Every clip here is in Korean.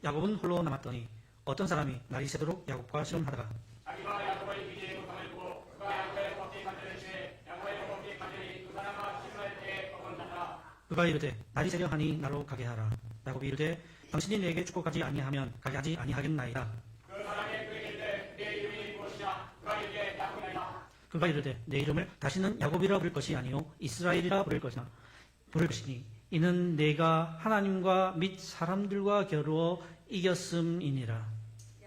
야곱은 홀로 남았더니 어떤 사람이 날이 새도록 야곱과 씨름하다가 자기가 야곱의 기지에 고통을 주고 그가 야곱의 껍질 간절을 취해 야곱의 껍질 간절이 그 사람과 씨름할 때에 거듭났다. 그가 이르되 날이 새려 하니 나로 가게 하라. 야곱이 이르되 당신이 내게 축복하지 아니하면 가게 하지 아니하겠나이다. 그 사람이 그에게 이르되 내 이름이 무엇이냐? 그가 이르되 야곱이라. 그가 이르되 내 이름을 다시는 야곱이라 부를 것이 아니요 이스라엘이라 부를 것이니 이는 내가 하나님과 및 사람들과 겨루어 이겼음이니라.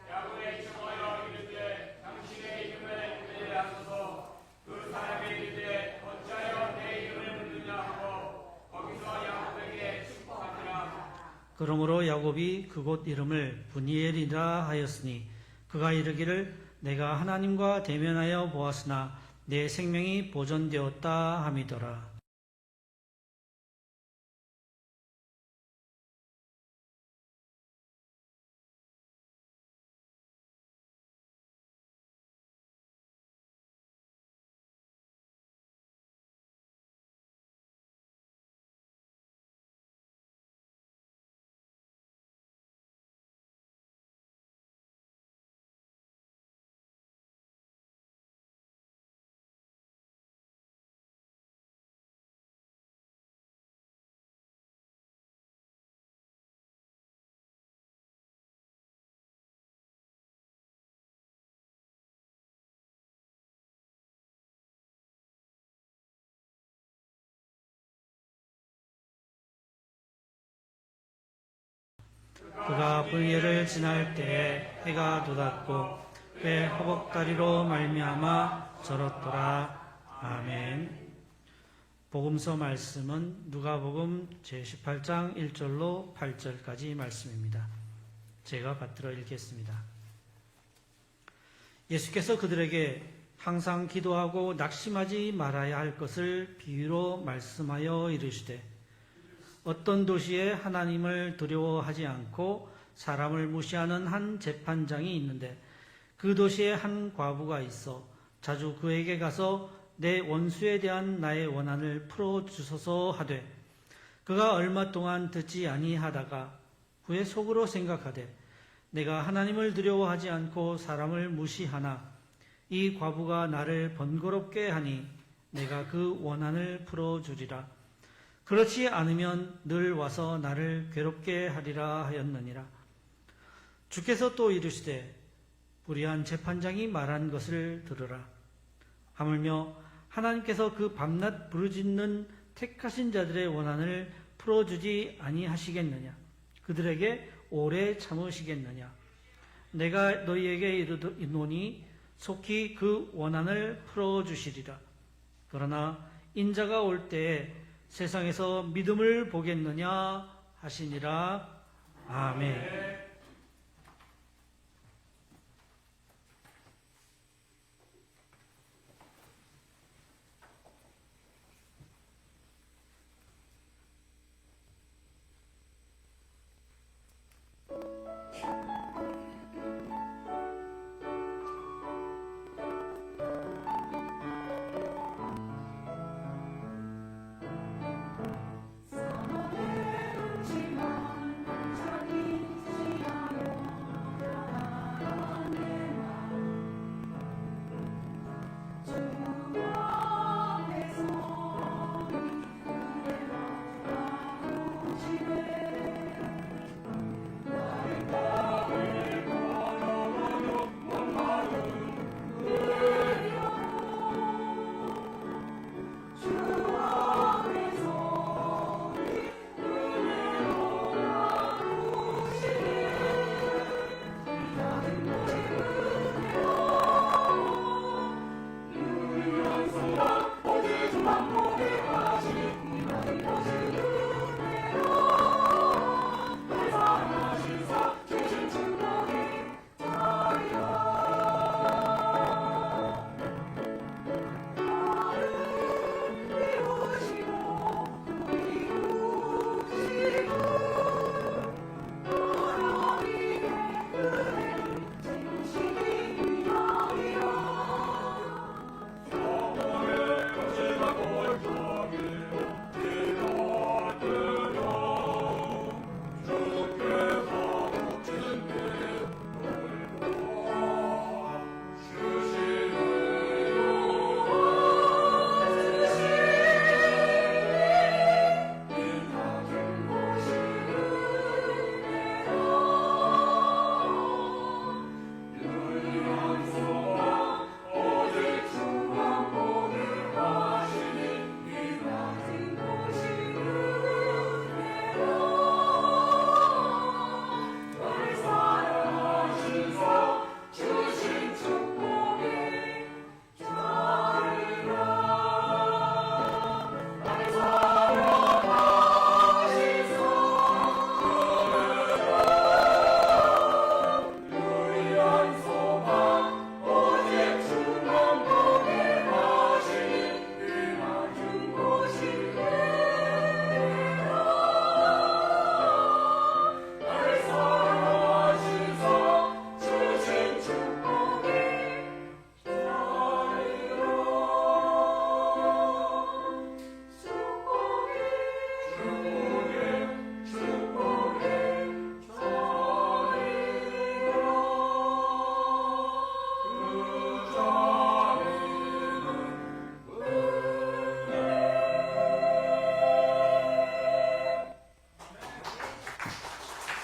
야곱의 청하여 이르되 당신의 이름을 묻으려 하소서. 그 사람이 이르되 어찌하여 내 이름을 묻느냐 하고 거기서 야곱에게 축복하니라. 그러므로 야곱이 그곳 이름을 브니엘이라 하였으니 그가 이르기를 내가 하나님과 대면하여 보았으나 내 생명이 보존되었다 함이더라. 그가 불예를 지날 때에 해가 돋았고 그의 허벅다리로 말미암아 절었더라. 아멘. 복음서 말씀은 누가복음 제18장 1절로 8절까지 말씀입니다. 제가 받들어 읽겠습니다. 예수께서 그들에게 항상 기도하고 낙심하지 말아야 할 것을 비유로 말씀하여 이르시되 어떤 도시에 하나님을 두려워하지 않고 사람을 무시하는 한 재판장이 있는데 그 도시에 한 과부가 있어 자주 그에게 가서 내 원수에 대한 나의 원한을 풀어주소서 하되 그가 얼마 동안 듣지 아니하다가 후에 속으로 생각하되 내가 하나님을 두려워하지 않고 사람을 무시하나 이 과부가 나를 번거롭게 하니 내가 그 원한을 풀어주리라. 그렇지 않으면 늘 와서 나를 괴롭게 하리라 하였느니라. 주께서 또 이르시되 불의한 재판장이 말한 것을 들으라. 하물며 하나님께서 그 밤낮 부르짖는 택하신 자들의 원한을 풀어주지 아니하시겠느냐? 그들에게 오래 참으시겠느냐? 내가 너희에게 이르노니 속히 그 원한을 풀어주시리라. 그러나 인자가 올 때에 세상에서 믿음을 보겠느냐 하시니라. 아멘.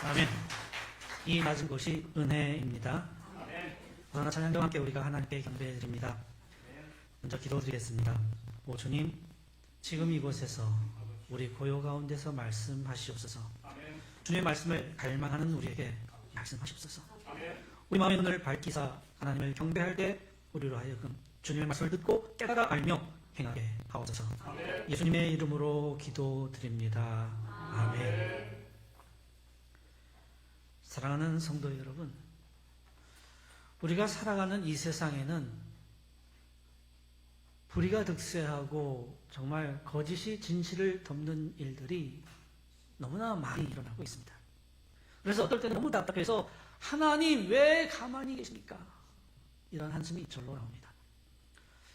아멘. 이 낮은 곳이 은혜입니다. 오늘 찬양과 함께 우리가 하나님께 경배드립니다. 먼저 기도드리겠습니다. 오 주님, 지금 이곳에서 우리 고요 가운데서 말씀하시옵소서. 주님의 말씀을 갈망하는 우리에게 말씀하시옵소서. 우리 마음의 눈을 밝히사 하나님을 경배할 때 우리로 하여금 주님의 말씀을 듣고 깨달아 알며 행하게 하옵소서. 예수님의 이름으로 기도드립니다. 아멘. 사랑하는 성도 여러분, 우리가 살아가는 이 세상에는 불의가 득세하고 정말 거짓이 진실을 덮는 일들이 너무나 많이 일어나고 있습니다. 그래서 어떨 때는 너무 답답해서 하나님 왜 가만히 계십니까? 이런 한숨이 절로 나옵니다.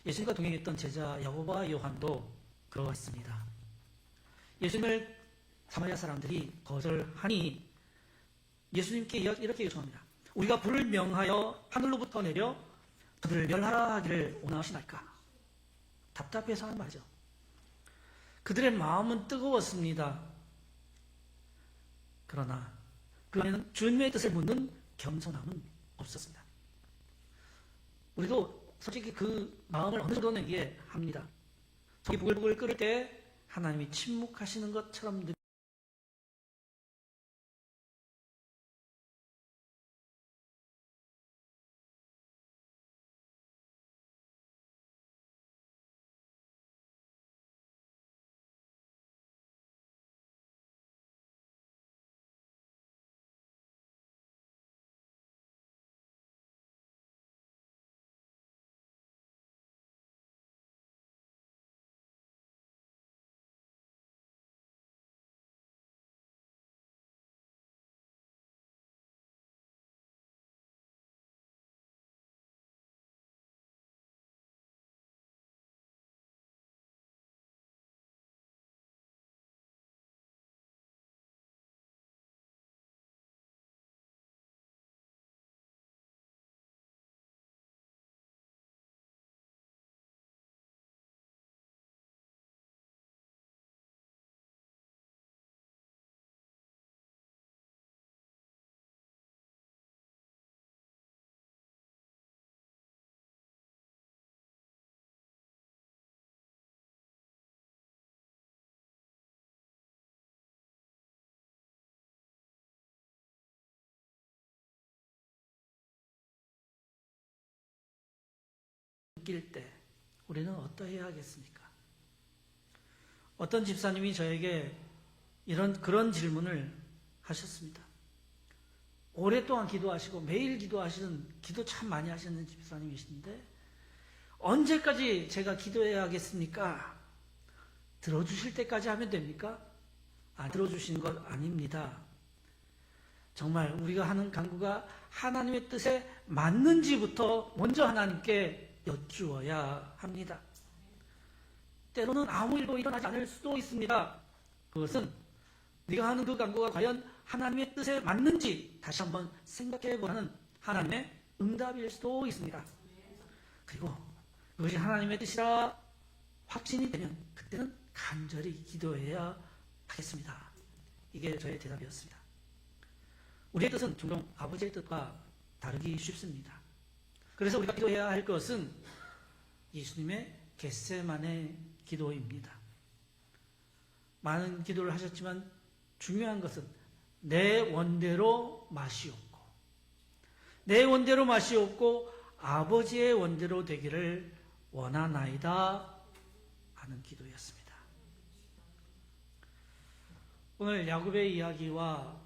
예수님과 동행했던 제자 야고보와 요한도 그러했습니다. 예수님을 사마리아 사람들이 거절하니 예수님께 이렇게 요청합니다. 우리가 불을 명하여 하늘로부터 내려 그들을 멸하라 하기를 원하시나이까? 답답해서 하는 말이죠. 그들의 마음은 뜨거웠습니다. 그러나 그 안에는 주님의 뜻을 묻는 겸손함은 없었습니다. 우리도 솔직히 그 마음을 어느 정도는 이해합니다. 속이 부글부글 끓을 때 하나님이 침묵하시는 것처럼 느낄 때 우리는 어떠해야 하겠습니까? 어떤 집사님이 저에게 그런 질문을 하셨습니다. 오랫동안 기도하시고 매일 기도하시는, 기도 참 많이 하시는 집사님이신데 언제까지 제가 기도해야 하겠습니까? 들어주실 때까지 하면 됩니까? 들어주시는 것 아닙니다. 정말 우리가 하는 간구가 하나님의 뜻에 맞는지부터 먼저 하나님께 여쭈어야 합니다. 때로는 아무 일도 일어나지 않을 수도 있습니다. 그것은 네가 하는 그 간구가 과연 하나님의 뜻에 맞는지 다시 한번 생각해 보라는 하나님의 응답일 수도 있습니다. 그리고 그것이 하나님의 뜻이라 확신이 되면 그때는 간절히 기도해야 하겠습니다. 이게 저의 대답이었습니다. 우리의 뜻은 종종 아버지의 뜻과 다르기 쉽습니다. 그래서 우리가 기도해야 할 것은 예수님의 겟세마네 기도입니다. 많은 기도를 하셨지만 중요한 것은 내 원대로 마시옵고 내 원대로 마시옵고 아버지의 원대로 되기를 원하나이다 하는 기도였습니다. 오늘 야곱의 이야기와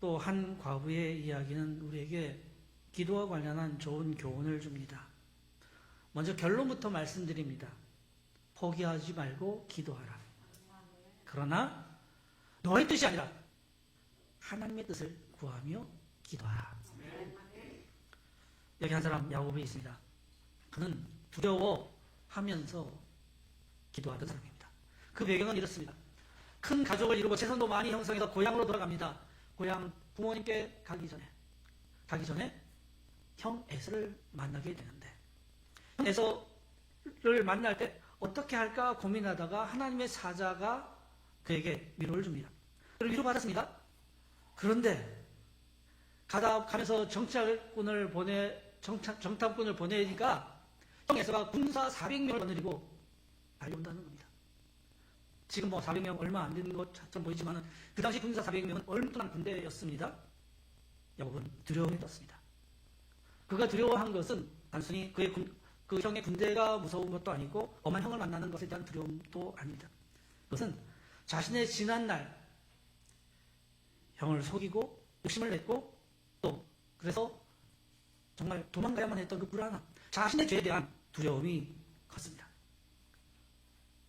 또 한 과부의 이야기는 우리에게 기도와 관련한 좋은 교훈을 줍니다. 먼저 결론부터 말씀드립니다. 포기하지 말고 기도하라. 그러나 너의 뜻이 아니라 하나님의 뜻을 구하며 기도하라. 여기 한 사람 야곱이 있습니다. 그는 두려워하면서 기도하던 사람입니다. 그 배경은 이렇습니다. 큰 가족을 이루고 재산도 많이 형성해서 고향으로 돌아갑니다. 고향 부모님께 가기 전에 형 에서를 만나게 되는데 형 에서를 만날 때 어떻게 할까 고민하다가 하나님의 사자가 그에게 위로를 줍니다. 그리고 위로받았습니다. 그런데 가면서 정탐꾼을 보내니까 형에서가 군사 400명을 거느리고 달려온다는 겁니다. 지금 400명 얼마 안 되는 것처럼 보이지만 그 당시 군사 400명은 얼마나 군대였습니다. 야곱은 두려움이 떴습니다. 그가 두려워한 것은 단순히 그 형의 군대가 무서운 것도 아니고 엄한 형을 만나는 것에 대한 두려움도 아닙니다. 그것은 자신의 지난날 형을 속이고 욕심을 냈고 또 그래서 정말 도망가야만 했던 그 불안함, 자신의 죄에 대한 두려움이 컸습니다.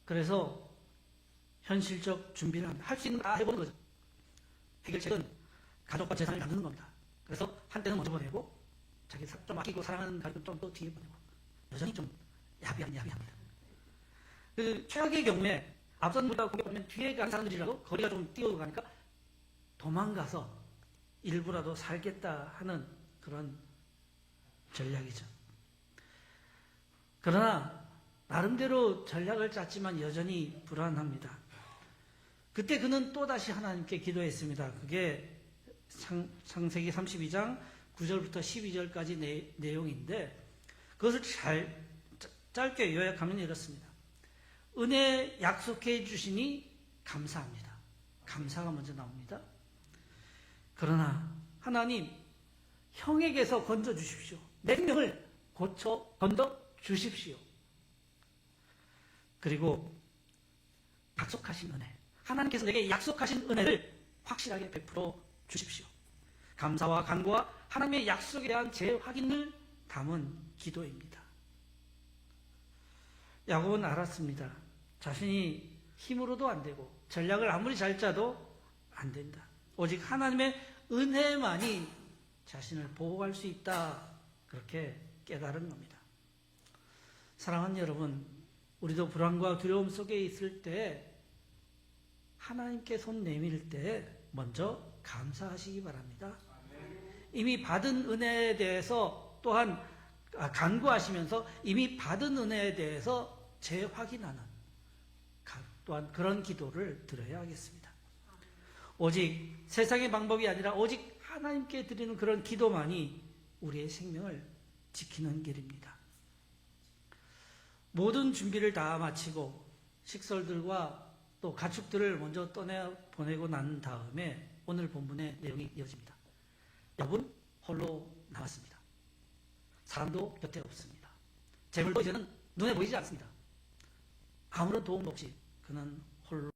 그래서 현실적 준비를 합니다. 할 수 있는 거 다 해보는 거죠. 해결책은 가족과 재산을 나누는 겁니다. 그래서 한때는 먼저 보내고 자기 좀 아끼고 사랑하는 가족은 좀 더 뒤에 보내고 여전히 좀 야비합니다. 그 최악의 경우에 앞선 우리가 공격하면 뒤에 가는 사람들이라도 거리가 좀 뛰어가니까 도망가서 일부라도 살겠다 하는 그런 전략이죠. 그러나 나름대로 전략을 짰지만 여전히 불안합니다. 그때 그는 또다시 하나님께 기도했습니다. 그게 창세기 32장 9절부터 12절까지 내용인데 그것을 짧게 요약하면 이렇습니다. 은혜 약속해 주시니 감사합니다. 감사가 먼저 나옵니다. 그러나 하나님 형에게서 건져 주십시오. 내 생명을 건져 주십시오. 그리고 약속하신 은혜, 하나님께서 내게 약속하신 은혜를 확실하게 베풀어 주십시오. 감사와 간구와 하나님의 약속에 대한 재확인을 담은 기도입니다. 야곱은 알았습니다. 자신이 힘으로도 안 되고 전략을 아무리 잘 짜도 안 된다. 오직 하나님의 은혜만이 자신을 보호할 수 있다. 그렇게 깨달은 겁니다. 사랑하는 여러분, 우리도 불안과 두려움 속에 있을 때 하나님께 손 내밀 때 먼저 감사하시기 바랍니다. 이미 받은 은혜에 대해서 또한 간구하시면서 이미 받은 은혜에 대해서 재확인하는 또한 그런 기도를 드려야 하겠습니다. 오직 세상의 방법이 아니라 오직 하나님께 드리는 그런 기도만이 우리의 생명을 지키는 길입니다. 모든 준비를 다 마치고 식솔들과 또 가축들을 먼저 보내고 난 다음에 오늘 본문의 내용이 이어집니다. 야곱은 홀로 남았습니다. 사람도 곁에 없습니다. 재물도 이제는 눈에 보이지 않습니다. 아무런 도움 없이 그는 홀로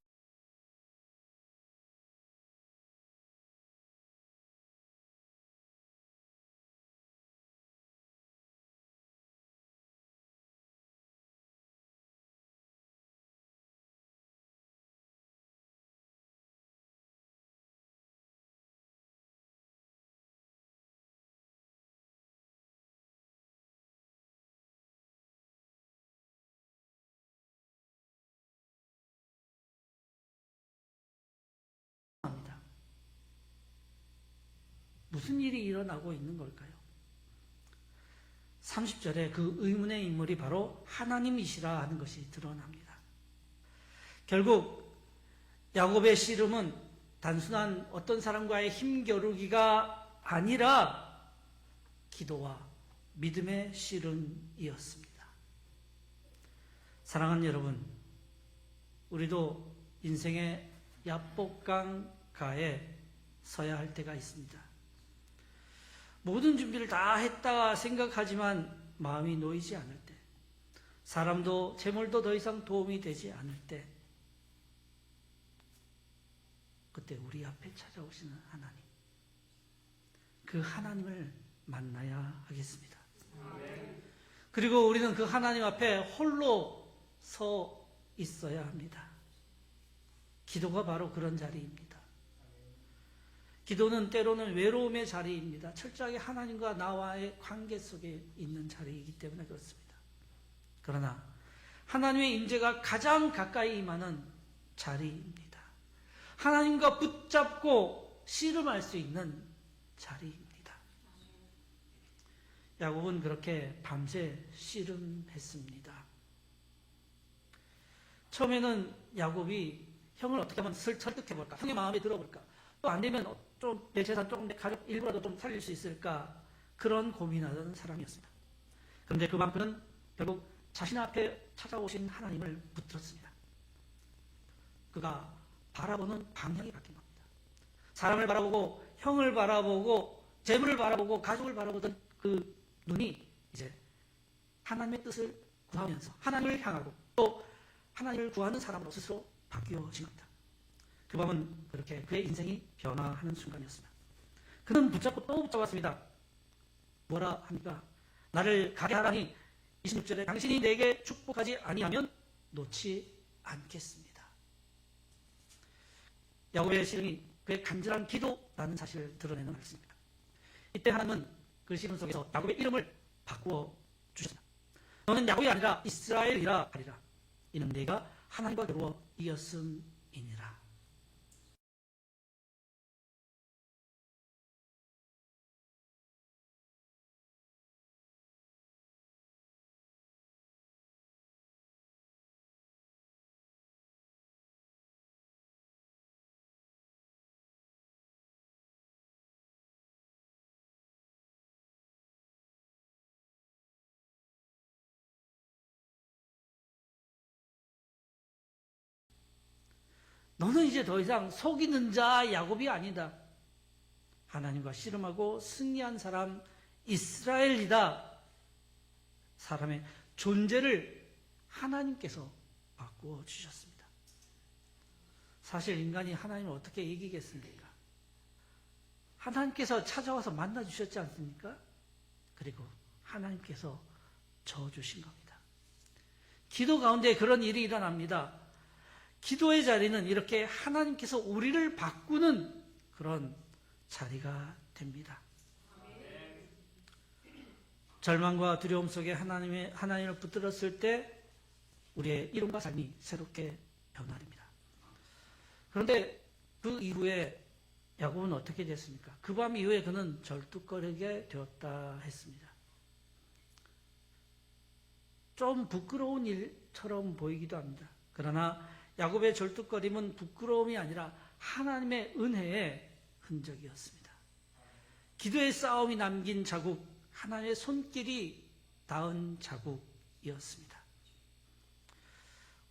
합니다. 무슨 일이 일어나고 있는 걸까요? 30절에 그 의문의 인물이 바로 하나님이시라 하는 것이 드러납니다. 결국 야곱의 씨름은 단순한 어떤 사람과의 힘겨루기가 아니라 기도와 믿음의 씨름이었습니다. 사랑하는 여러분, 우리도 인생의 야복강가에 서야 할 때가 있습니다. 모든 준비를 다 했다 생각하지만 마음이 놓이지 않을 때, 사람도 재물도 더 이상 도움이 되지 않을 때, 그때 우리 앞에 찾아오시는 하나님, 그 하나님을 만나야 하겠습니다. 그리고 우리는 그 하나님 앞에 홀로 서 있어야 합니다. 기도가 바로 그런 자리입니다. 기도는 때로는 외로움의 자리입니다. 철저하게 하나님과 나와의 관계 속에 있는 자리이기 때문에 그렇습니다. 그러나 하나님의 임재가 가장 가까이 임하는 자리입니다. 하나님과 붙잡고 씨름할 수 있는 자리입니다. 야곱은 그렇게 밤새 씨름했습니다. 처음에는 야곱이 형을 어떻게 하면 설득해볼까? 형의 마음에 들어볼까? 또 안 되면 좀 내 재산 조금 내 가족 일부라도 좀 살릴 수 있을까 그런 고민하던 사람이었습니다. 그런데 그 밤 그는 결국 자신 앞에 찾아오신 하나님을 붙들었습니다. 그가 바라보는 방향이 바뀐 겁니다. 사람을 바라보고 형을 바라보고 재물을 바라보고 가족을 바라보던 그 눈이 이제 하나님의 뜻을 구하면서 하나님을 향하고 또 하나님을 구하는 사람으로 스스로 바뀌어진 겁니다. 그 밤은 그렇게 그의 인생이 변화하는 순간이었습니다. 그는 붙잡고 또 붙잡았습니다. 뭐라 합니까? 나를 가게 하라니 26절에 당신이 내게 축복하지 아니하면 놓지 않겠습니다. 야곱의 시름이 그의 간절한 기도라는 사실을 드러내는 말씀입니다. 이때 하나님은 그 시름 속에서 야곱의 이름을 바꾸어 주셨습니다. 너는 야곱이 아니라 이스라엘이라 하리라. 이는 내가 하나님과 겨루어 이겼음이니라. 너는 이제 더 이상 속이는 자 야곱이 아니다. 하나님과 씨름하고 승리한 사람 이스라엘이다. 사람의 존재를 하나님께서 바꾸어 주셨습니다. 사실 인간이 하나님을 어떻게 이기겠습니까? 하나님께서 찾아와서 만나 주셨지 않습니까? 그리고 하나님께서 져 주신 겁니다. 기도 가운데 그런 일이 일어납니다. 기도의 자리는 이렇게 하나님께서 우리를 바꾸는 그런 자리가 됩니다. 절망과 두려움 속에 하나님을 붙들었을 때 우리의 이름과 삶이 새롭게 변화됩니다. 그런데 그 이후에 야곱은 어떻게 됐습니까? 그 밤 이후에 그는 절뚝거리게 되었다 했습니다. 좀 부끄러운 일처럼 보이기도 합니다. 그러나 야곱의 절뚝거림은 부끄러움이 아니라 하나님의 은혜의 흔적이었습니다. 기도의 싸움이 남긴 자국, 하나님의 손길이 닿은 자국이었습니다.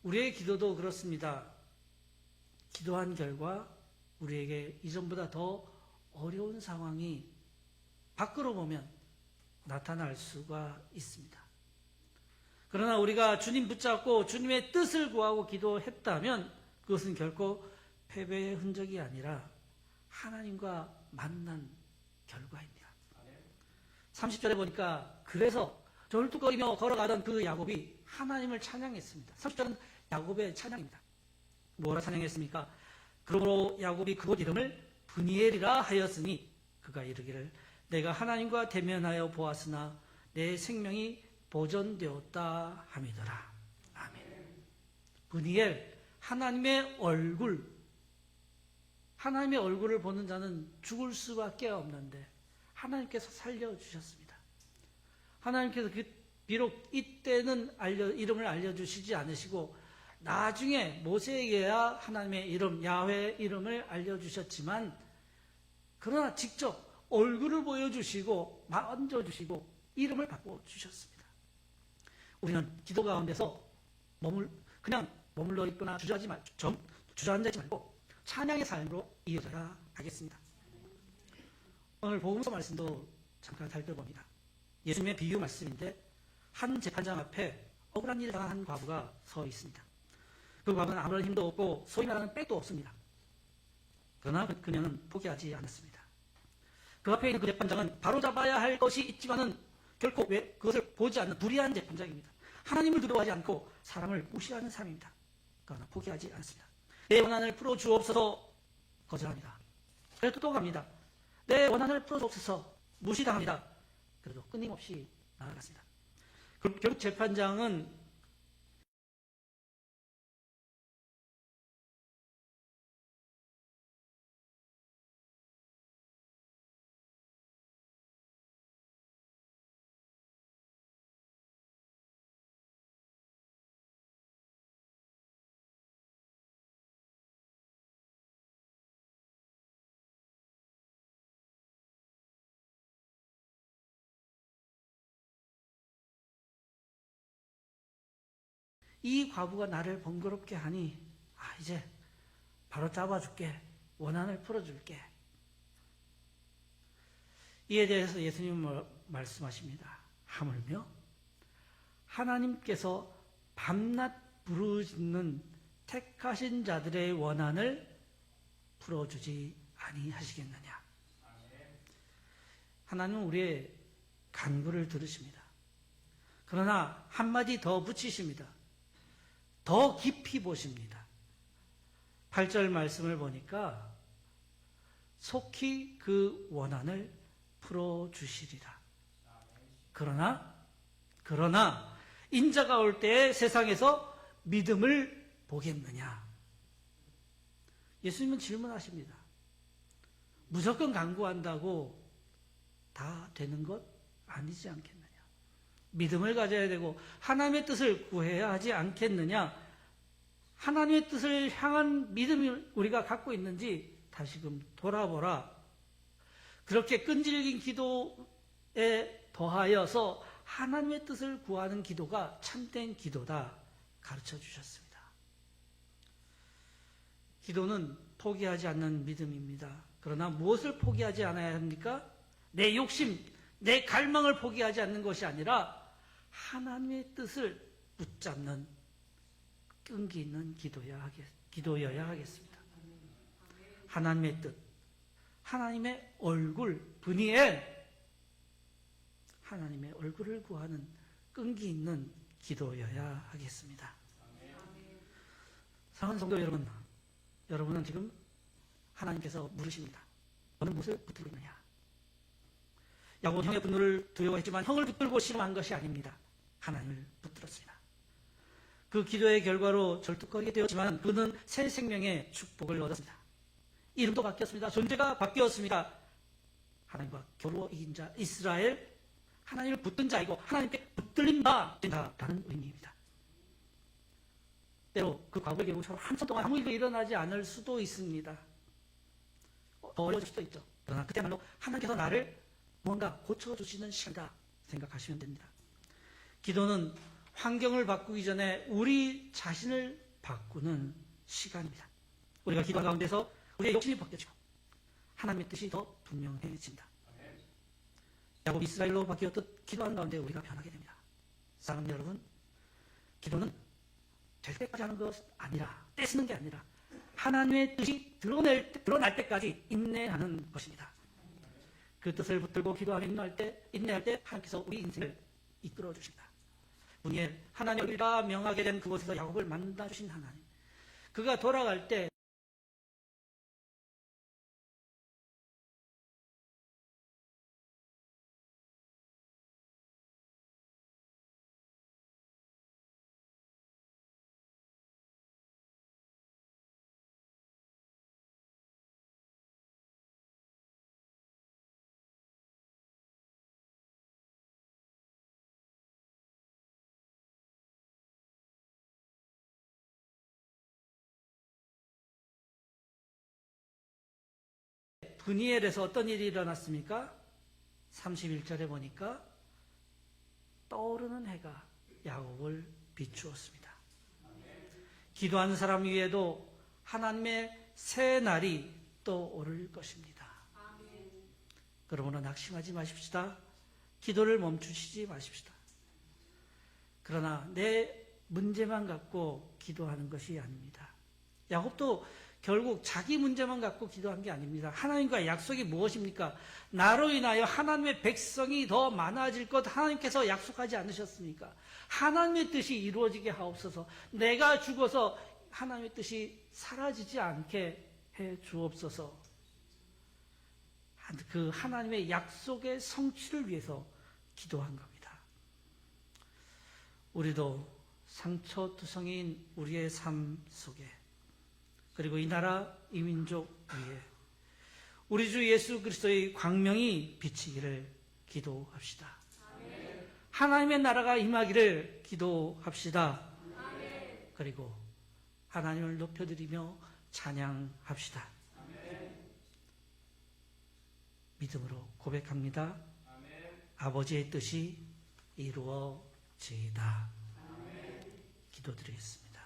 우리의 기도도 그렇습니다. 기도한 결과 우리에게 이전보다 더 어려운 상황이 밖으로 보면 나타날 수가 있습니다. 그러나 우리가 주님 붙잡고 주님의 뜻을 구하고 기도했다면 그것은 결코 패배의 흔적이 아니라 하나님과 만난 결과입니다. 30절에 보니까 그래서 절뚝거리며 걸어가던 그 야곱이 하나님을 찬양했습니다. 30절은 야곱의 찬양입니다. 뭐라 찬양했습니까? 그러므로 야곱이 그곳 이름을 브니엘이라 하였으니 그가 이르기를 내가 하나님과 대면하여 보았으나 내 생명이 보존되었다 함이더라. 아멘. 브니엘, 하나님의 얼굴. 하나님의 얼굴을 보는 자는 죽을 수밖에 없는데 하나님께서 살려주셨습니다. 하나님께서 비록 이때는 이름을 알려주시지 않으시고 나중에 모세에게야 하나님의 이름, 야훼 이름을 알려주셨지만 그러나 직접 얼굴을 보여주시고 만져주시고 이름을 바꿔주셨습니다. 우리는 기도 가운데서 그냥 머물러 있거나 주저앉아 있지 말고 찬양의 삶으로 이어져야 하겠습니다. 오늘 복음서 말씀도 잠깐 살펴봅니다. 예수님의 비유 말씀인데 한 재판장 앞에 억울한 일을 당한 한 과부가 서 있습니다. 그 과부는 아무런 힘도 없고 소위 말하는 백도 없습니다. 그러나 그녀는 포기하지 않았습니다. 그 앞에 있는 그 재판장은 바로잡아야 할 것이 있지만은 결코 그것을 보지 않는 불의한 재판장입니다. 하나님을 두려워하지 않고 사람을 무시하는 사람입니다. 그러나 포기하지 않습니다. 내 원한을 풀어주옵소서 거절합니다. 그래도 또 갑니다. 내 원한을 풀어주옵소서 무시당합니다. 그래도 끊임없이 나아갔습니다. 결국 재판장은 이 과부가 나를 번거롭게 하니 이제 바로 잡아줄게. 원한을 풀어줄게. 이에 대해서 예수님은 말씀하십니다. 하물며 하나님께서 밤낮 부르짖는 택하신 자들의 원한을 풀어주지 아니하시겠느냐. 하나님은 우리의 간구를 들으십니다. 그러나 한마디 더 붙이십니다. 더 깊이 보십니다. 8절 말씀을 보니까 속히 그 원한을 풀어주시리라. 그러나 인자가 올 때에 세상에서 믿음을 보겠느냐. 예수님은 질문하십니다. 무조건 간구한다고 다 되는 것 아니지 않겠느냐. 믿음을 가져야 되고 하나님의 뜻을 구해야 하지 않겠느냐. 하나님의 뜻을 향한 믿음을 우리가 갖고 있는지 다시금 돌아보라. 그렇게 끈질긴 기도에 더하여서 하나님의 뜻을 구하는 기도가 참된 기도다 가르쳐 주셨습니다. 기도는 포기하지 않는 믿음입니다. 그러나 무엇을 포기하지 않아야 합니까? 내 욕심, 내 갈망을 포기하지 않는 것이 아니라 하나님의 뜻을 붙잡는 끈기 있는 기도여야 하겠습니다. 하나님의 뜻, 하나님의 얼굴, 브니엘, 하나님의 얼굴을 구하는 끈기 있는 기도여야 하겠습니다. 사랑하는 성도 여러분, 여러분은 지금 하나님께서 물으십니다. 너는 무엇을 붙들고 있느냐? 야곱은 형의 분노를 두려워했지만 형을 붙들고 실험한 것이 아닙니다. 하나님을 붙들었습니다. 그 기도의 결과로 절뚝거리게 되었지만 그는 새 생명의 축복을 얻었습니다. 이름도 바뀌었습니다. 존재가 바뀌었습니다. 하나님과 겨루어 이긴 자 이스라엘, 하나님을 붙든 자이고 하나님께 붙들린 바 된다라는 의미입니다. 때로 그 과거의 경우처럼 한참 동안 아무 일도 일어나지 않을 수도 있습니다. 더 어려워질 수도 있죠. 그러나 그때야말로 하나님께서 나를 뭔가 고쳐주시는 시간이다 생각하시면 됩니다. 기도는 환경을 바꾸기 전에 우리 자신을 바꾸는 시간입니다. 우리가 기도하는 가운데서 우리의 욕심이 벗겨지고 하나님의 뜻이 더 분명해진다. 야곱 이스라엘로 바뀌었듯 기도하는 가운데 우리가 변하게 됩니다. 사랑하는 여러분, 기도는 될 때까지 하는 것 아니라, 떼쓰는 게 아니라 하나님의 뜻이 드러날 때까지 인내하는 것입니다. 그 뜻을 붙들고 기도하며 인내할 때 하나님께서 우리 인생을 이끌어 주십니다. 분이엘, 하나님의 얼굴이 명하게 된 그곳에서 야곱을 만나주신 하나님. 그가 돌아갈 때 브니엘에서 어떤 일이 일어났습니까? 31절에 보니까 떠오르는 해가 야곱을 비추었습니다. 기도하는 사람 위에도 하나님의 새 날이 떠오를 것입니다. 그러므로 낙심하지 마십시다. 기도를 멈추시지 마십시다. 그러나 내 문제만 갖고 기도하는 것이 아닙니다. 야곱도 결국 자기 문제만 갖고 기도한 게 아닙니다. 하나님과 약속이 무엇입니까? 나로 인하여 하나님의 백성이 더 많아질 것 하나님께서 약속하지 않으셨습니까? 하나님의 뜻이 이루어지게 하옵소서. 내가 죽어서 하나님의 뜻이 사라지지 않게 해 주옵소서. 그 하나님의 약속의 성취를 위해서 기도한 겁니다. 우리도 상처투성이인 우리의 삶 속에, 그리고 이 나라, 이 민족 위에 우리 주 예수 그리스도의 광명이 비치기를 기도합시다. 아멘. 하나님의 나라가 임하기를 기도합시다. 아멘. 그리고 하나님을 높여드리며 찬양합시다. 아멘. 믿음으로 고백합니다. 아멘. 아버지의 뜻이 이루어지이다. 아멘. 기도드리겠습니다.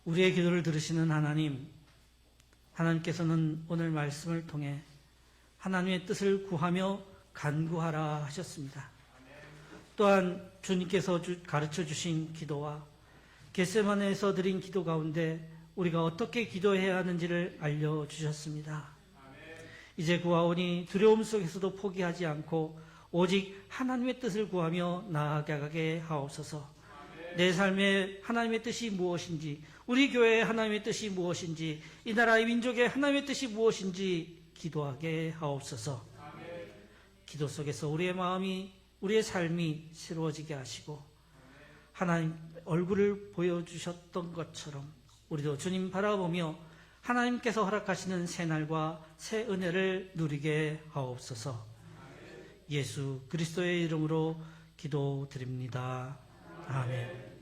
우리의 기도를 들으시는 하나님, 하나님께서는 오늘 말씀을 통해 하나님의 뜻을 구하며 간구하라 하셨습니다. 또한 주님께서 가르쳐 주신 기도와 겟세마네에서 드린 기도 가운데 우리가 어떻게 기도해야 하는지를 알려주셨습니다. 이제 구하오니 두려움 속에서도 포기하지 않고 오직 하나님의 뜻을 구하며 나아가게 하옵소서. 내 삶에 하나님의 뜻이 무엇인지, 우리 교회의 하나님의 뜻이 무엇인지, 이 나라의 민족의 하나님의 뜻이 무엇인지 기도하게 하옵소서. 기도 속에서 우리의 마음이, 우리의 삶이 새로워지게 하시고 하나님 얼굴을 보여주셨던 것처럼 우리도 주님 바라보며 하나님께서 허락하시는 새 날과 새 은혜를 누리게 하옵소서. 예수 그리스도의 이름으로 기도드립니다. 아멘.